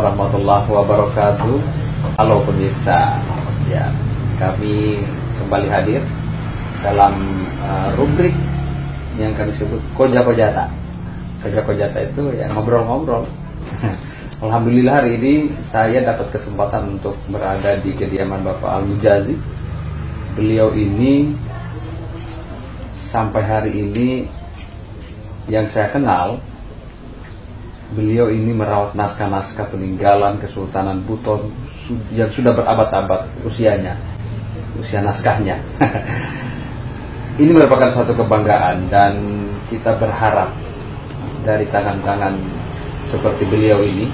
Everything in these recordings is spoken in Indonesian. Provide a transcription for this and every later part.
warahmatullahi wabarakatuh. Halo pemirsa, ya kami kembali hadir dalam rubrik yang kami sebut Koja Kojata. Koja Kojata itu ya ngobrol-ngobrol. Alhamdulillah hari ini saya dapat kesempatan untuk berada di kediaman Bapak Al-Mujazi. Beliau ini sampai hari ini yang saya kenal, beliau ini merawat naskah-naskah peninggalan Kesultanan Buton yang sudah berabad-abad usianya, usia naskahnya. Ini merupakan suatu kebanggaan dan kita berharap dari tangan-tangan seperti beliau ini,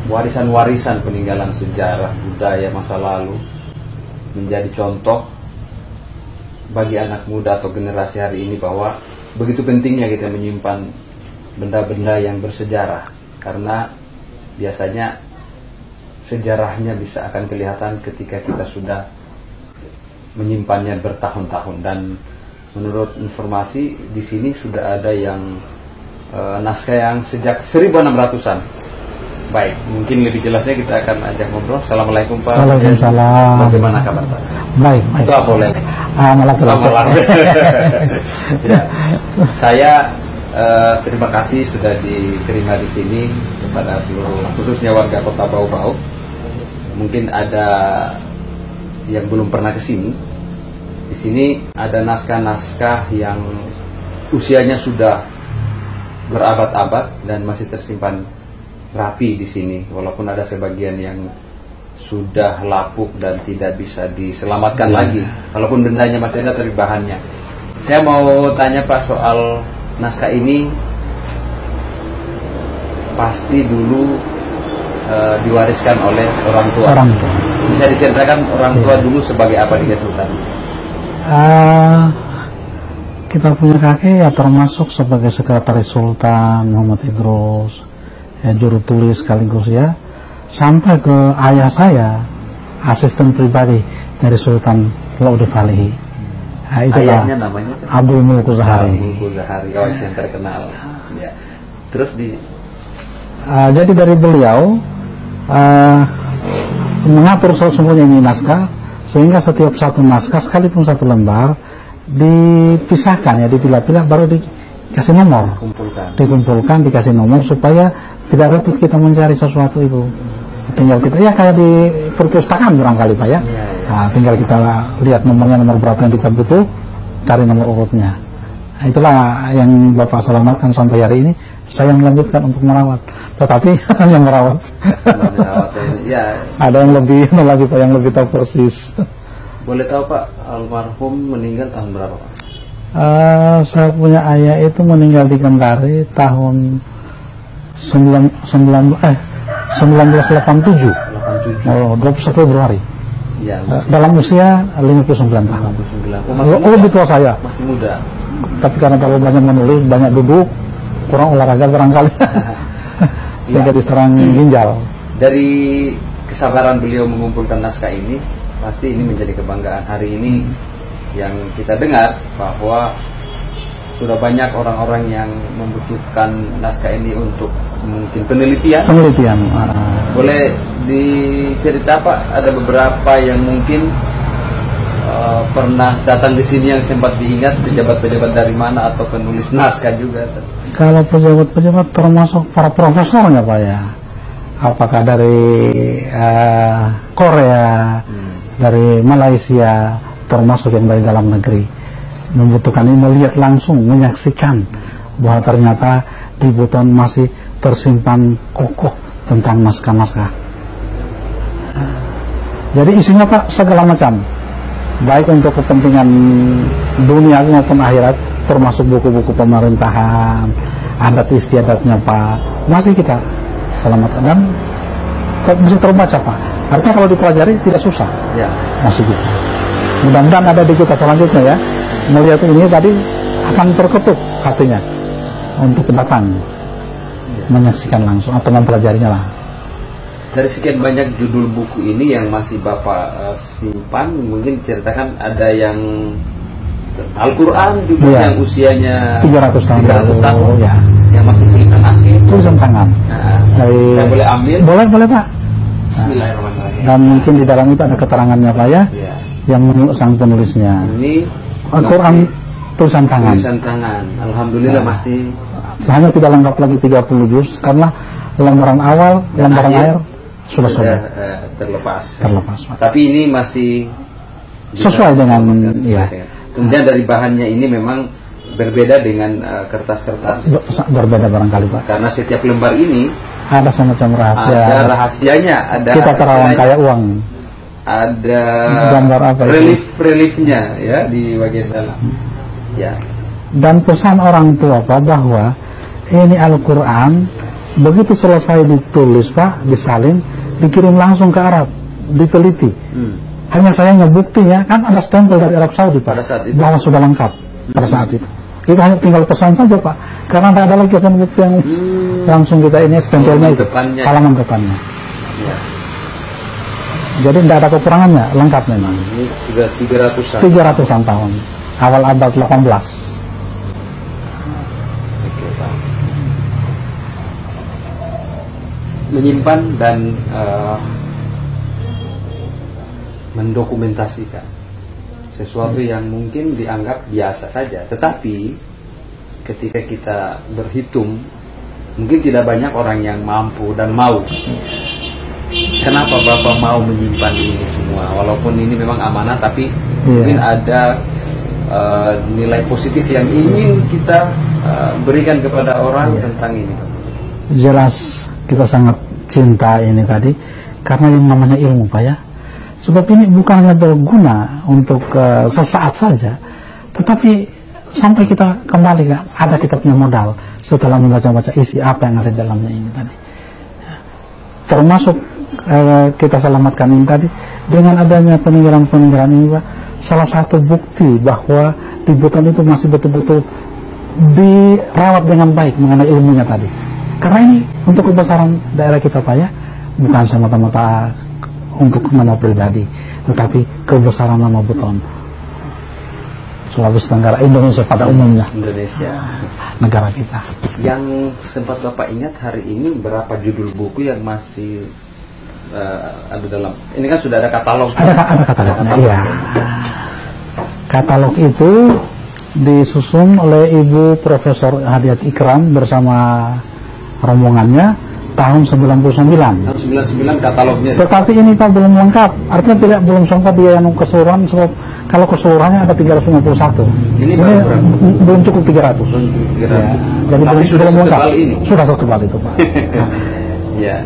warisan-warisan peninggalan sejarah budaya masa lalu menjadi contoh bagi anak muda atau generasi hari ini, bahwa begitu pentingnya kita menyimpan benda-benda yang bersejarah, karena biasanya sejarahnya bisa akan kelihatan ketika kita sudah menyimpannya bertahun-tahun. Dan menurut informasi di sini sudah ada yang naskah yang sejak 1600-an. Baik, mungkin lebih jelasnya kita akan ajak ngobrol. Assalamualaikum Pak. Waalaikumsalam. Bagaimana kabar Pak? Baik. Itu apa boleh? Ya, saya terima kasih sudah diterima di sini kepada seluruh, khususnya warga Kota Bau-Bau. Mungkin ada yang belum pernah ke sini. Di sini ada naskah-naskah yang usianya sudah berabad-abad dan masih tersimpan rapi di sini, walaupun ada sebagian yang sudah lapuk dan tidak bisa diselamatkan lagi, walaupun bendanya masih ada tapi bahannya. Saya mau tanya Pak soal naskah ini. Pasti dulu diwariskan oleh orang tua. Bisa diceritakan orang tua dulu sebagai apa di Sultan? Kita punya kakek ya termasuk sebagai sekretaris Sultan Muhammad Idrus, ya, juru tulis sekaligus ya, sampai ke ayah saya asisten pribadi dari Sultan Laude Falehi. Nah, ayahnya namanya Abu Mulku Zahari. Oh, yang terkenal. Ya. Terus jadi dari beliau mengatur semuanya ini naskah, sehingga setiap satu naskah sekalipun satu lembar dipisahkan ya, dipilah-pilah, baru dikasih nomor, dikumpulkan dikasih nomor supaya tidak repot kita mencari sesuatu itu. Tinggal kita ya kayak di perpustakaan barangkali Pak ya. Nah, tinggal kita lihat nomornya, nomor berapa yang kita butuh, cari nomor urutnya. Nah, itulah yang Bapak selamatkan sampai hari ini. Saya melanjutkan untuk merawat, tetapi yang merawat ya, ada yang lebih lagi Pak, yang lebih tahu persis. Boleh tahu Pak, almarhum meninggal tahun berapa Pak? Saya punya ayah itu meninggal di Kendari tahun 1987. 21 Februari. Ya, dalam usia 59 tahun. Lebih tua saya. Masih muda. Tapi karena terlalu banyak menulis, banyak duduk, kurang olahraga barangkali, sehingga diserang ginjal. Dari kesabaran beliau mengumpulkan naskah ini, pasti ini menjadi kebanggaan hari ini yang kita dengar bahwa sudah banyak orang-orang yang membutuhkan naskah ini untuk mungkin penelitian. Boleh dicerita Pak, ada beberapa yang mungkin pernah datang di sini yang sempat diingat, pejabat-pejabat dari mana atau penulis naskah juga? Kalau pejabat-pejabat termasuk para profesornya Pak ya, apakah dari Korea, dari Malaysia, termasuk yang dari dalam negeri, membutuhkan ini, melihat langsung, menyaksikan bahwa ternyata di Buton masih tersimpan kokoh tentang naskah-naskah. Jadi isinya Pak segala macam, baik untuk kepentingan dunia maupun akhirat, termasuk buku-buku pemerintahan, adat istiadatnya Pak, masih kita selamatkan dan bisa terbaca Pak. Artinya kalau dipelajari tidak susah, ya, masih bisa. Mudah-mudahan ada di kita selanjutnya ya, melihat ini tadi akan terketuk hatinya untuk datang menyaksikan langsung atau mempelajarinya lah. Dari sekian banyak judul buku ini yang masih Bapak simpan, mungkin ceritakan ada yang Al-Quran juga yang usianya 300 tahun ya, yang masih tulisan asli, tulisan tangan. ambil? Boleh Pak. Bismillahirrahmanirrahim. Dan mungkin di dalam itu ada keterangannya Pak ya, Ya. yang sang penulisnya. Ini Al-Quran tulisan tangan. tulisan tangan. Alhamdulillah masih Hanya tidak lengkap lagi 30 juz karena lembaran awal, lembaran akhir sudah terlepas. Pak. Tapi ini masih Sesuai dengan ya. Kemudian dari bahannya ini memang berbeda dengan kertas-kertas. Berbeda barangkali Pak. Karena setiap lembar ini Ada semacam rahasia. ada rahasianya, ada Kita terawang kayak uang. ada Gambar apa itu? reliefnya ya di bagian dalam. Ya. Dan pesan orang tua Pak bahwa ini Al-Quran begitu selesai ditulis Pak, disalin, dikirim langsung ke Arab, diteliti. Hanya sayangnya buktinya kan ada stempel dari Arab Saudi Pak, Pada saat itu. bahwa sudah lengkap pada saat itu. Itu hanya tinggal pesan saja Pak, karena tidak ada lagi kesan bukti yang langsung kita ini stempelnya itu, halaman depannya. Ya. Jadi tidak ada kekurangannya, lengkap memang. Ini sudah 300-an. 300-an tahun, awal abad 18. Oke, Pak. Menyimpan dan mendokumentasikan sesuatu yang mungkin dianggap biasa saja, tetapi ketika kita berhitung mungkin tidak banyak orang yang mampu dan mau. Kenapa Bapak mau menyimpan ini semua walaupun ini memang amanah, tapi mungkin ada nilai positif yang ingin kita berikan kepada orang tentang ini. Jelas kita sangat cinta ini tadi karena yang namanya ilmu Pak ya. Sebab ini bukan hanya berguna untuk sesaat saja, tetapi sampai kita kembali ada kita punya modal setelah membaca-baca isi apa yang ada di dalamnya ini tadi. Termasuk kita selamatkan ini tadi dengan adanya peninggalan-peninggalan ini Pak, salah satu bukti bahwa di Buton itu masih betul-betul dirawat dengan baik mengenai ilmunya tadi. Karena ini untuk kebesaran daerah kita Pak ya, bukan semata-mata untuk nama pribadi, tetapi kebesaran nama Buton, Sulawesi Tenggara, Indonesia pada umumnya. Indonesia, negara kita. Yang sempat Bapak ingat hari ini berapa judul buku yang masih ada dalam? Ini kan sudah ada katalog. Ada katalognya. Iya. Katalog itu disusun oleh Ibu Profesor Hadiat Ikram bersama rombongannya tahun 99. Tahun 99 katalognya. Tetapi ini Pak belum lengkap. Artinya belum sempat dia yang keseluruhan, sebab kalau keseluruhannya ada 351. Ini belum cukup 300. Ya. Jadi tapi sudah belum lengkap. Ini. Sudah setebal itu Pak. Ya.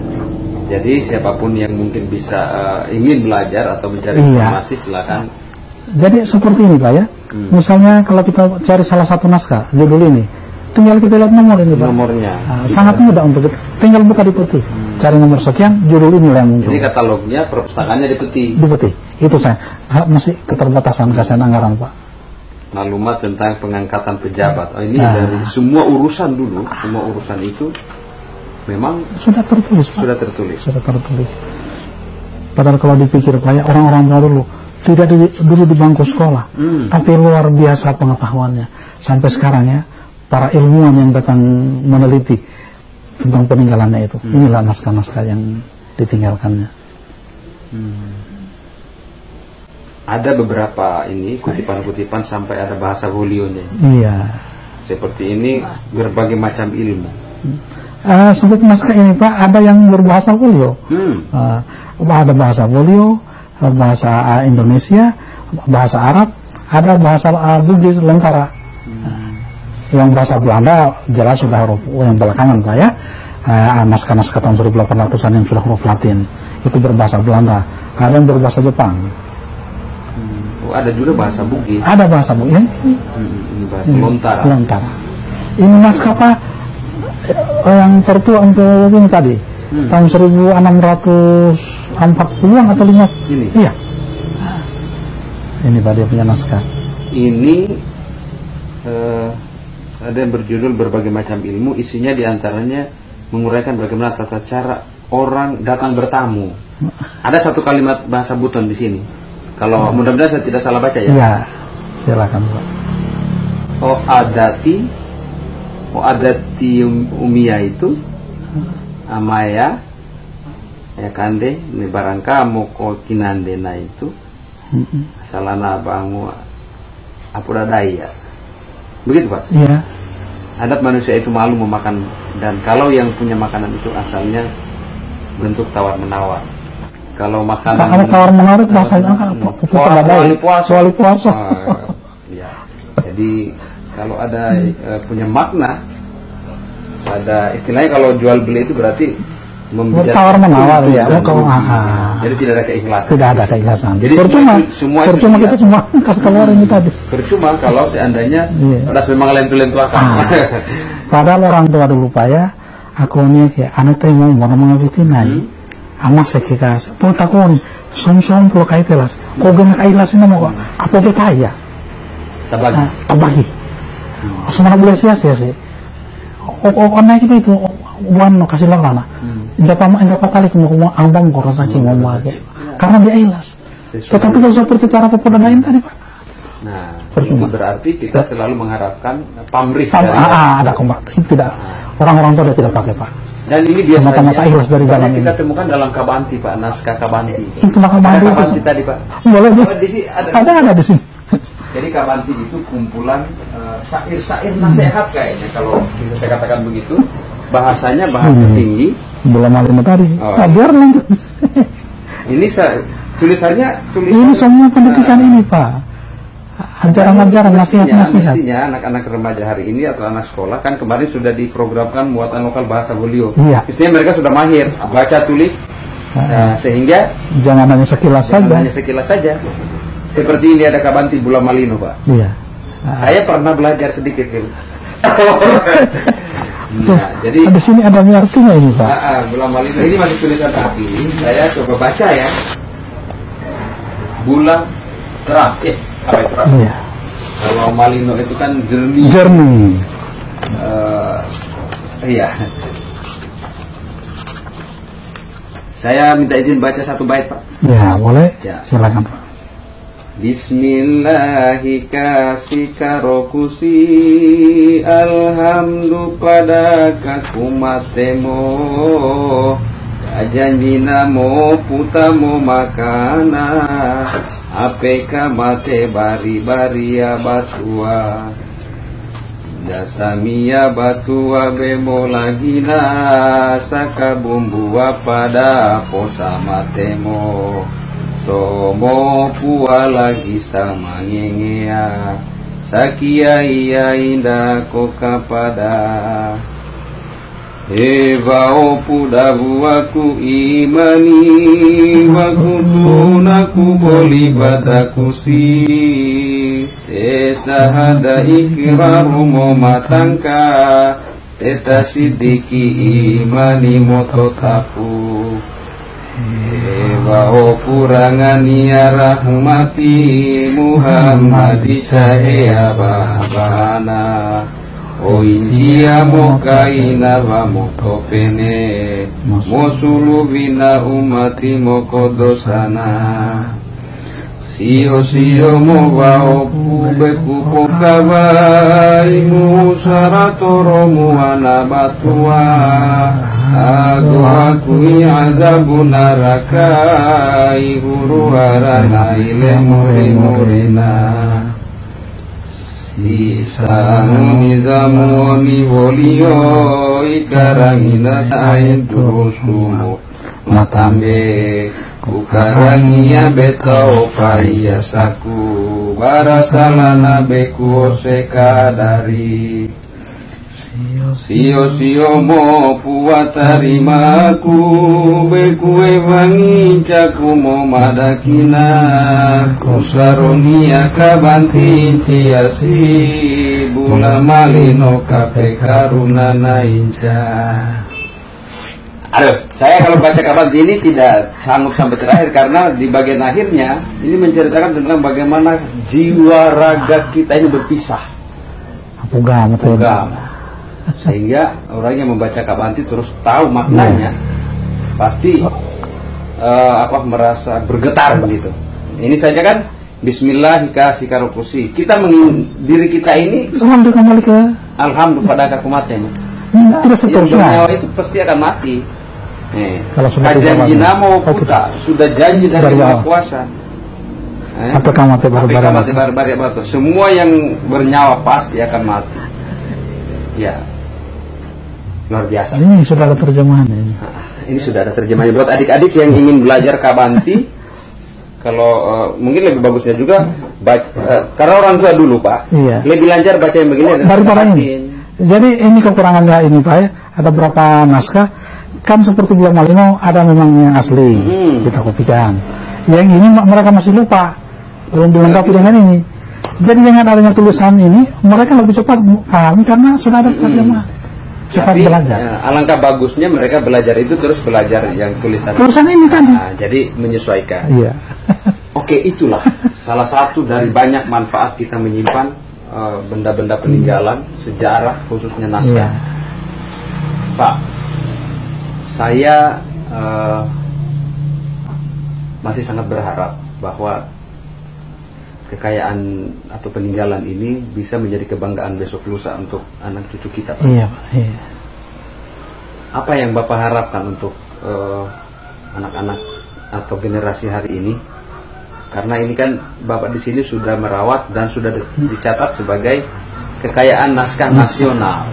Jadi siapapun yang mungkin bisa ingin belajar atau mencari informasi silakan. Jadi seperti ini Pak ya. Misalnya kalau kita cari salah satu naskah judul ini, tinggal kita lihat nomor ini Pak. Nomornya. Sangat mudah untuk kita. Tinggal buka di peti. Cari nomor sekian, judul ini yang muncul. Jadi katalognya perpustakaannya di peti. Di peti. Itu saya. Masih keterbatasan kasihan anggaran Pak. Maklumat tentang pengangkatan pejabat. Oh, ini dari semua urusan dulu, semua urusan itu memang sudah tertulis Pak. Sudah tertulis. Padahal kalau dipikir Pak ya, orang-orang dulu tidak dulu di bangku sekolah, tapi luar biasa pengetahuannya. Sampai sekarang ya, para ilmuwan yang datang meneliti tentang peninggalannya itu. Inilah naskah-naskah yang ditinggalkannya. Ada beberapa ini kutipan-kutipan sampai ada bahasa Hulionya. Iya. Seperti ini berbagai macam ilmu. Sebut naskah ini Pak, ada yang berbahasa Hulio. Ada bahasa Hulio, bahasa Indonesia, bahasa Arab, ada bahasa Bugis Lentara. Yang bahasa Belanda jelas sudah huruf yang belakangan Pak ya. Naskah-naskah tahun 1800-an yang sudah huruf Latin itu berbahasa Belanda. Ada yang berbahasa Jepang. Ada juga bahasa Bugis. Ada bahasa Bugis. Ini bahasa Lontara. Ini naskah Pak yang tertua untuk ini tadi tahun 1640-an atau 50. Ini. Iya. Ini Pak dia punya naskah. Ini ada yang berjudul berbagai macam ilmu, isinya diantaranya menguraikan bagaimana tata cara orang datang bertamu. Ada satu kalimat bahasa Buton di sini. Kalau mudah-mudahan saya tidak salah baca ya. Iya, silakan Pak. O adati umia itu amaya ya kande ni barang kamu ko kinande na itu salana bangu apura daya. Begitu Pak? Iya. Adat manusia itu malu memakan, dan kalau yang punya makanan itu asalnya bentuk tawar menawar. Kalau makanan kalau tawar menawar bahasanya wali puasa. Ya. Jadi kalau ada punya makna, ada istilahnya kalau jual beli itu berarti tawar menawar ya. Jadi tidak ada keikhlasan. Tidak ada keikhlasan. Jadi percuma kita semua kas keluar ini tadi. Percuma kalau seandainya ada memang lentu-lentu akan. Padahal orang tua dulu Pak ya, aku ini kayak anak terima mau mengabitin nai. Amas sekitar. Tuh takut som pulau kait telas. Kau gak keikhlasan mau apa dia kaya? Tabagi. Semua boleh sia-sia sih. Naik itu buan kasih lana. Enggak kali mau ambang kok rasa cuma aja. Karena dia ikhlas. Tetapi kalau seperti cara pepedanain tadi Pak. Nah, itu berarti kita selalu mengharapkan pamrih. Ada kompak. Tidak. Orang-orang itu tidak pakai Pak. Dan ini biasanya ikhlas dari dalam kita temukan dalam Kabanti Pak, naskah Kabanti. Itu Kabanti tadi Pak. Boleh ada di sini. Jadi Kabanti itu kumpulan syair-syair nasihat kayaknya kalau saya katakan begitu. Bahasanya bahasa tinggi. Belum malam tadi. Biar lanjut. Ini tulisannya ini semua pendidikan ini Pak. Ajaran-ajaran nasihat-nasihat. Mestinya anak-anak remaja hari ini atau anak sekolah kan kemarin sudah diprogramkan muatan lokal bahasa Bolio. Iya. Mestinya mereka sudah mahir baca tulis, sehingga jangan hanya sekilas saja. Seperti ini ada Kabanti Bula Malino Pak. Iya. Saya pernah belajar sedikit gitu. Nah, jadi di sini ada artinya ini Pak. Bula Malino ini masih tulisan kaki. Saya coba baca ya. Bula terang. Apa itu? Iya. Kalau Malino itu kan jernih. Iya. Saya minta izin baca satu bait Pak. Ya boleh. Ya. Silakan Pak. Bismillahi kasika rokusi, alhamdu pada kakumatemo, kajanjina mo putamo makana, apeka mate bari batua, dasamia batua bemo lagina, saka bumbua pada posa matemo. Somo pua lagi sama ngengea, sakia iya indah koka pada. Eva puda buaku imani, wakutunaku boli bataku si. Sahada ikraru mo matangka, teta sidiki imani mototaku. Ewa kurangania rahmati Muhammadi saya babana o injia mokaina wa motopene mosulu bina umati mokodosana sio mo wa beku pokabai musaratoro muana batua aku azabu neraka huru harana ile murina Isang nizamu ni volio ikarangina tain turusumu matambe ukarangia betao pariasaku barasalana beku oseka dari Sio mo puatarimaku beku evangi caku mo madakina kusaronia kabanti ciasi bula malino kape karuna nainca. Aduh, saya kalau baca Kabanti ini tidak sanggup sampai terakhir karena di bagian akhirnya ini menceritakan tentang bagaimana jiwa raga kita ini berpisah. Pugam. Sehingga orang yang membaca Kabanti terus tahu maknanya pasti merasa bergetar begitu. Ini saja kan Bismillahirrahmanirrahim. Kita diri kita ini kembali ke alhamdulillah pada kakumatnya. Tidak yang bernyawa itu pasti akan mati. Kalau sudah kajian jinamo puta sudah janji dari Maha Kuasa. Apakah mati baru-baru semua yang bernyawa pasti akan mati. Ya, luar biasa. Ini sudah ada terjemahan ini. Ini sudah ada terjemahan buat adik-adik yang ingin belajar Kabanti. Kalau mungkin lebih bagusnya juga karena orang tua dulu Pak, lebih lancar baca yang begini daripada ini. Jadi ini kekurangannya ini Pak ya. Ada berapa naskah kan seperti Bulan Malino ada memang yang asli kita kopikan. Yang ini mereka masih lupa. Belum dilengkapi dengan ini. Jadi dengan adanya tulisan ini mereka lebih cepat pahami karena sudah ada terjemahan. Cepat belajar. Alangkah bagusnya mereka belajar itu terus belajar yang tulisan ini kan. Jadi menyesuaikan. Iya. Oke, itulah salah satu dari banyak manfaat kita menyimpan benda-benda peninggalan sejarah khususnya naskah. Iya. Pak, saya masih sangat berharap bahwa kekayaan atau peninggalan ini bisa menjadi kebanggaan besok lusa untuk anak cucu kita, Pak. Iya, iya. Apa yang Bapak harapkan untuk anak-anak atau generasi hari ini? Karena ini kan Bapak di sini sudah merawat dan sudah dicatat sebagai kekayaan naskah nasional.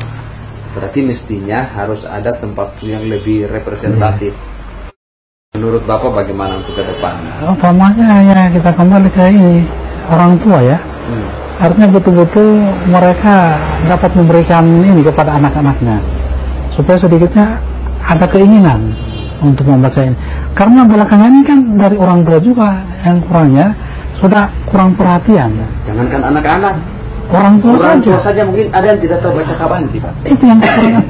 Berarti mestinya harus ada tempat yang lebih representatif. Menurut Bapak bagaimana untuk ke depan? Umpamanya ya kita kembali ke ini. Orang tua ya, artinya betul-betul mereka dapat memberikan ini kepada anak-anaknya supaya sedikitnya ada keinginan untuk membaca ini. Karena belakangan ini kan dari orang tua juga yang kurangnya sudah kurang perhatian. Jangankan anak-anak, orang tua saja mungkin ada yang tidak tahu baca Kabanti, Pak. Itu yang kekurangan.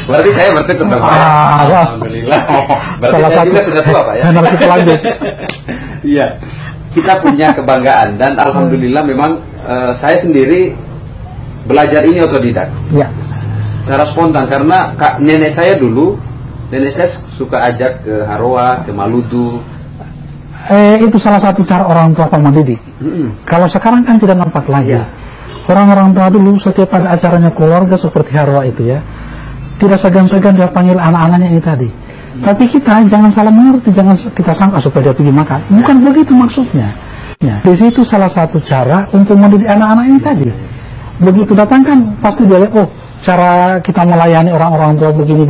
Berarti saya bersyukur dong, Pak. Alhamdulillah. Berarti saya juga sudah tua, Pak ya. Kita lanjut. Iya. Kita punya kebanggaan dan alhamdulillah memang saya sendiri belajar ini otodidak. Ya. Secara spontan karena nenek saya suka ajak ke Haroa, ke Maludu. Itu salah satu cara orang tua mendidik. Kalau sekarang kan tidak nampak lagi. Orang-orang tua dulu setiap ada acaranya keluarga seperti Haroa itu ya, tidak segan-segan dia panggil anak-anaknya ini tadi. Tapi kita jangan salah mengerti, jangan kita sangka supaya dia pergi makan. Bukan begitu maksudnya. Ya. Di situ salah satu cara untuk mendidik anak-anak ini tadi. Begitu datang kan pasti dia lihat, oh cara kita melayani orang-orang tua begini.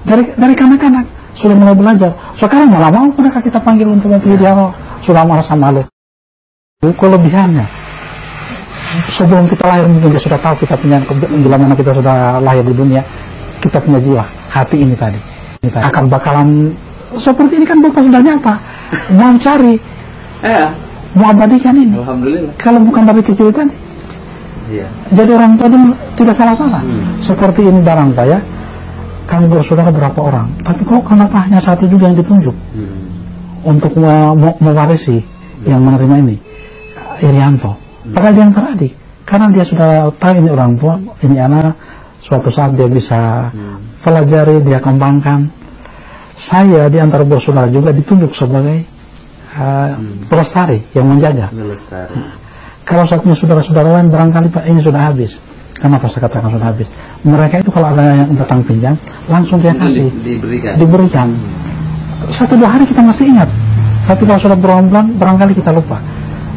Dari kanak-kanak sudah mulai belajar. Sekarang malah mau mereka kita panggil untuk pergi dia, sudah merasa malu. Kelebihannya. Sebelum kita lahir mungkin dia sudah tahu kita punya, bila mana kita sudah lahir di dunia, kita punya jiwa, hati ini tadi. Akan bakalan seperti ini kan Bapak sudah nyapa mau cari mau abadikan ini. Alhamdulillah. Kalau bukan dari kecil tadi jadi orang tua dulu tidak salah-salah seperti ini barang Pak ya, kami bersaudara berapa orang tapi kok kenapa hanya satu juga yang ditunjuk untuk mewarisi yang menerima ini, Irianto. Padahal dia yang teradik karena dia sudah tahu ini orang tua, ini anak, suatu saat dia bisa pelajari, dia kembangkan. Saya di antara bersaudara juga ditunjuk sebagai pelestari yang menjaga. Kalau satunya saudara-saudara lain barangkali Pak ini sudah habis. Kenapa saya katakan sudah habis? Mereka itu kalau ada yang datang pinjam langsung dia kasih, diberikan. 1-2 hari kita masih ingat, tapi kalau sudah berbulan barangkali kita lupa.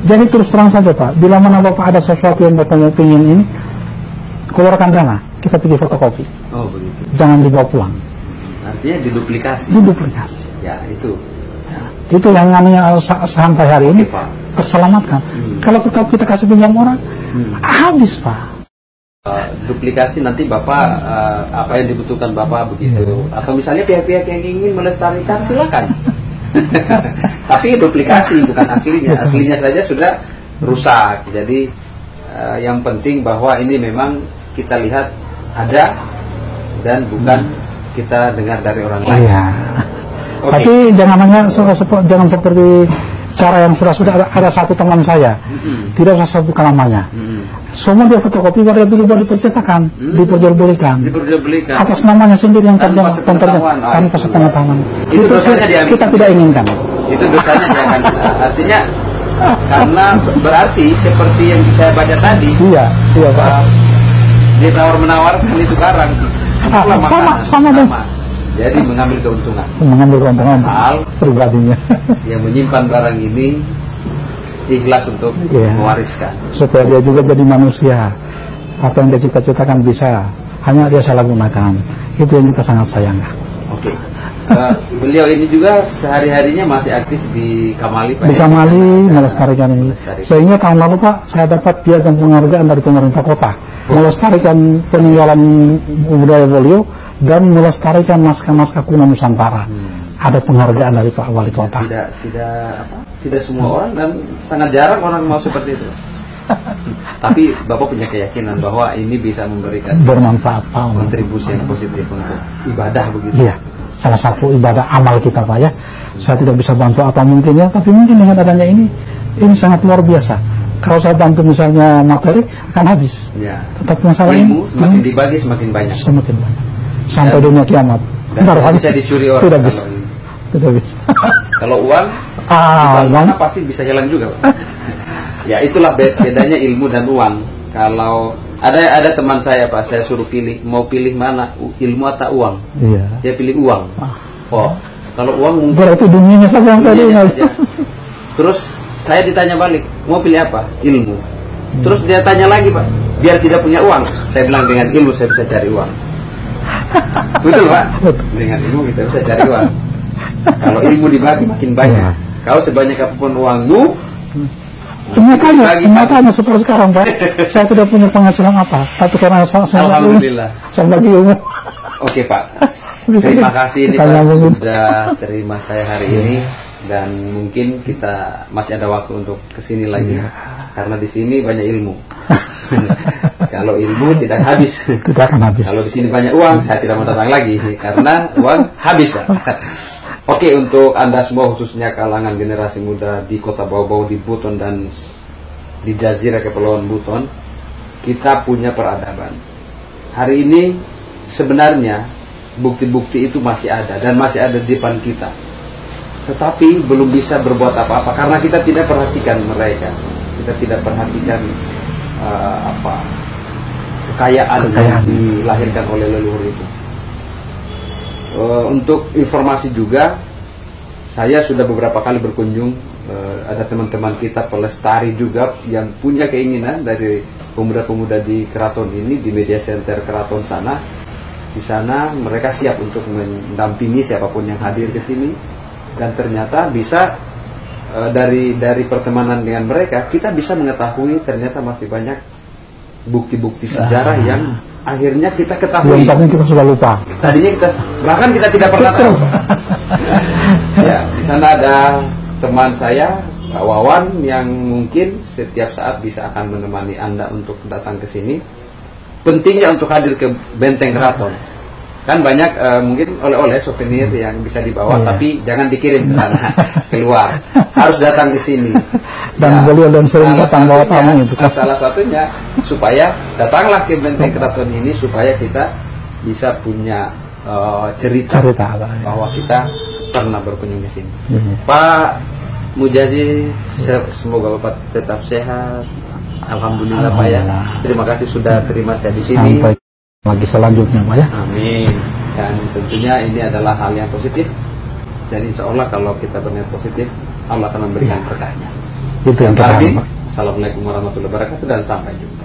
Jadi terus terang saja Pak, bila mana Bapak ada sesuatu yang Bapak mau pingin ini, keluarkan dana, kita pergi fotokopi. Oh begitu. Jangan dibawa pulang. Artinya diduplikasi. Ya itu. Ya, itu yang namanya sampai hari ini terselamatkan. Kalau kita kasih pinjam orang, habis Pak. Duplikasi nanti Bapak apa yang dibutuhkan Bapak begitu. Atau misalnya pihak-pihak yang ingin melestarikan silakan. Tapi duplikasi bukan aslinya. Aslinya saja sudah rusak. Jadi yang penting bahwa ini memang kita lihat ada dan bukan kita dengar dari orang lain. Iya. Okay. Tapi jangan seperti cara yang sudah ada satu teman saya, tidak usah sebutkan namanya. Semua dia fotokopi baru baru dipercetakan, diperjualbelikan. Atas namanya sendiri yang tanpa pengetahuan. Itu kita tidak inginkan. Itu dosanya jangan. Artinya karena berarti seperti yang saya baca tadi. Iya Pak. Dia tawar menawarkan itu barang. Sama dong. Jadi mengambil keuntungan. Mengambil keuntungan hal pribadinya. Yang menyimpan barang ini ikhlas untuk mewariskan. Supaya dia juga jadi manusia. Apa yang dia cita-citakan bisa, hanya dia salah gunakan. Itu yang kita sangat sayangkan. Oke. Beliau ini juga sehari-harinya masih aktif di Kamali, Pak. Di Kamali melestarikan ini. Sehingga tahun lalu, Pak, saya dapat piagam penghargaan dari pemerintah kota melestarikan peninggalan budaya beliau dan melestarikan naskah-naskah kuno Nusantara. Ada penghargaan dari Pak Wali Kota. Tidak semua orang dan sangat jarang orang mau seperti itu. Tapi Bapak punya keyakinan bahwa ini bisa memberikan bermanfaat, kontribusi yang positif untuk ibadah begitu. Iya. Salah satu ibadah amal kita, Pak, ya. Saya tidak bisa bantu apa mungkin ya, tapi mungkin dengan adanya ini sangat luar biasa. Kalau saya bantu misalnya materi akan habis. Ya. Tetapi masalah ilmu semakin dibagi semakin banyak. Semakin banyak. Sampai dunia kiamat. Dan bisa dicuri orang. Tidak bisa. Tidak bisa. Kalau uang, mana pasti bisa hilang juga, Pak. Ya itulah bedanya ilmu dan uang. Kalau ada teman saya, Pak, saya suruh pilih, mau pilih mana, ilmu atau uang? Iya. Dia pilih uang. Oh, kalau uang mungkin berarti dunianya saja yang tadi. Terus saya ditanya balik, mau pilih apa? Ilmu. Terus dia tanya lagi, Pak, biar tidak punya uang. Saya bilang dengan ilmu saya bisa cari uang. Betul, Pak? Dengan ilmu kita bisa cari uang. Kalau ilmu dibagi makin banyak. Kalau sebanyak apapun uangmu, Kenyataannya seperti sekarang, Pak. Saya tidak punya penghasilan apa, tapi karena alhamdulillah saya lagi ilmu. Oke, Pak. Terima kasih nih, Pak, sudah terima saya hari ini, dan mungkin kita masih ada waktu untuk kesini lagi karena di sini banyak ilmu. Kalau ilmu tidak habis. Tidak akan habis. Kalau di sini banyak uang, saya tidak mau datang lagi karena uang habis, Pak. Oke, untuk Anda semua khususnya kalangan generasi muda di Kota Bau-Bau, di Buton dan di Jazirah Kepulauan Buton, kita punya peradaban. Hari ini sebenarnya bukti-bukti itu masih ada dan masih ada di depan kita. Tetapi belum bisa berbuat apa-apa karena kita tidak perhatikan mereka. Kita tidak perhatikan kekayaan yang dilahirkan oleh leluhur itu. Untuk informasi juga, saya sudah beberapa kali berkunjung. Ada teman-teman kita pelestari juga yang punya keinginan dari pemuda-pemuda di keraton ini, di media center keraton sana. Di sana mereka siap untuk mendampingi siapapun yang hadir ke sini, dan ternyata bisa dari pertemanan dengan mereka kita bisa mengetahui ternyata masih banyak bukti-bukti sejarah yang akhirnya kita ketahui. Yang kita sudah lupa. Tadinya bahkan kita tidak pernah tahu. Ya, di sana ada teman saya, Pak Wawan, yang mungkin setiap saat bisa akan menemani Anda untuk datang ke sini. Pentingnya untuk hadir ke Benteng Keraton. Kan banyak mungkin oleh-oleh souvenir yang bisa dibawa, tapi jangan dikirim ke sana, keluar. Harus datang ke sini. Dan beliau dan sering datang bawa tamu itu. Salah satunya supaya datanglah ke Benteng Keraton ini supaya kita bisa punya cerita bahwa kita pernah berkunjung ke sini. Pak Mujadi, semoga Bapak tetap sehat. Alhamdulillah, Pak, ya. Terima kasih sudah terima saya di sini. Sampai lagi selanjutnya, Pak, ya. Amin. Dan tentunya ini adalah hal yang positif. Dan insya Allah kalau kita berniat positif, Allah akan memberikan berkahnya. Itu yang kita harapkan. Assalamualaikum warahmatullahi wabarakatuh dan sampai jumpa.